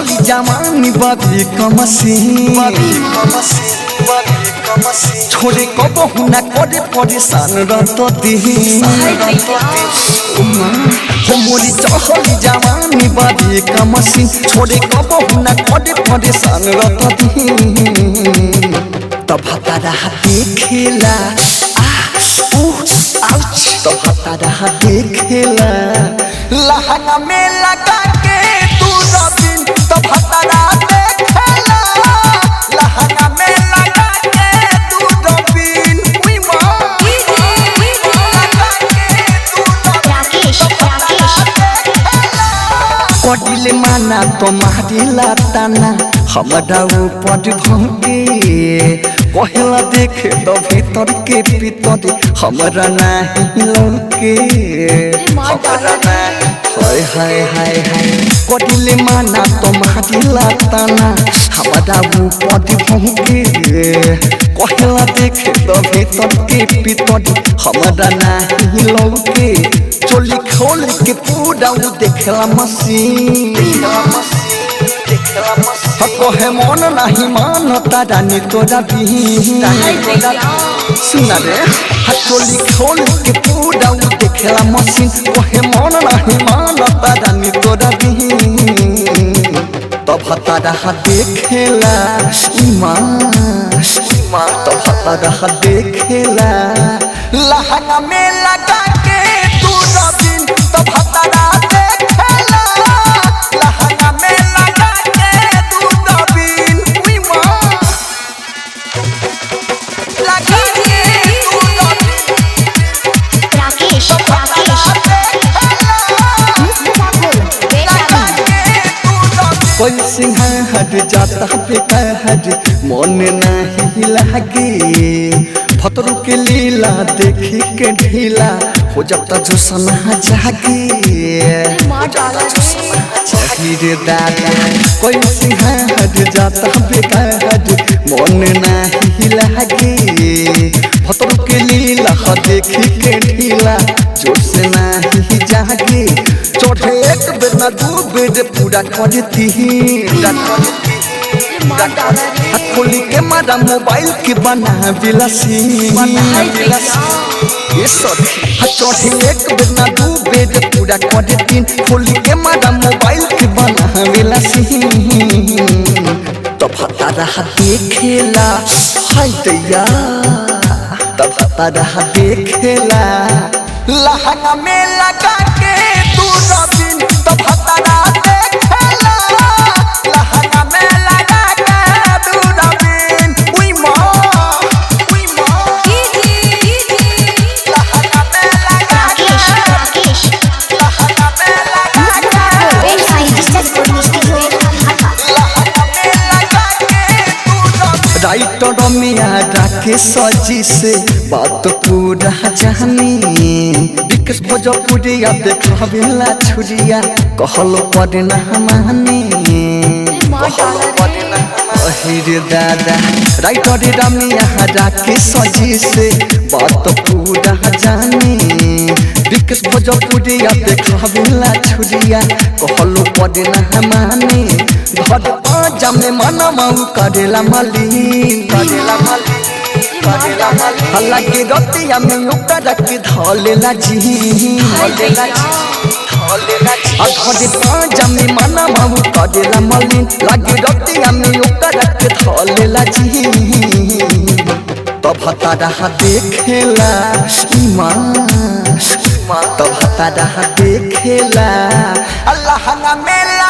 चढ़ली जवानी बाबी कमसी छोड़े कबहू ना करे परेशान रत मोरी चढ़ली जवानी बाबी कमसी छोड़े कबहू ना करे परेशान रत तब तारा देखेला तब तारा देखेला लहंगा में लगा के तू रबिन तब तारा देखेला लहंगा में लगा के तू रबिन हुई मां लगा के तू राकेश कोडिले माना तो मारिला ताना हमरा ऊपर भौंके कहला देखे तो भीतर के भीतर हमरा नहीं लौके हमरा नहीं हाय हाय हाय हाय कोडिले माना तो मारिला ताना हमरा ऊपर भौंके कहला देखे तो भीतर के भीतर हमरा नहीं लौके चोली खोल के पूरा देखला मसीन कहे मन नहीं मानता रानी तोरा सुना रे चोली खोल के पूरा देखला मसीन कहे मन नहीं मानता रानी तोरा तब तारा देखेला तब तारा देखेला लहंगा में लगा के तू रबिन तब तारा देखेला लहंगा में लगा के तू रबिन हुई मां लगा के तू रबिन राकेश कोई सिंह हट जाता बेकहर मन नहीं लगे फतरू के लीला देखी के ढीला हो जाता जो सना जागे रे दादा कोई सिंह हट जाता बेकहर मन नहीं लगे फतरू के लीला देखी के ढीला जो से नहीं जागे चढ़े एक बेर ना दू बेर पूरा करती खोली के मारा मोबाइल के बना बिलासी चढ़े एक बेर ना दू बेर पूरा करती खोली के मारा मोबाइल के बना बिलासी तब तारा देखेला हाय दैया तब तारा देखेला लहंगा में लगा के तू रबिन तब तारा देखेला लहंगा में लगा के तू रबिन हुई मां लहंगा में लगा के लहंगा में लगा के राइटर मिया राके सजी से बात पूरा जानी विकास भोजपुरिया देखावेला छुरिया कहलो पड़े ना मानी रे दादा राइटर रमिया राके सजी से बात पूरा जानी विकास भोजपुरिया देखावेला छुरिया कहलो पड़े ना मानी घर पाजा में मना माऊ करेला मालिन हल्ला के रतिया में ओकरा के धलेला जी घर पाजा में मना माऊ करेला मालिन लागे रतिया में ओकरा के धलेला जी तब तारा देखेला तब तारा देखेला अल्लाह ना मेला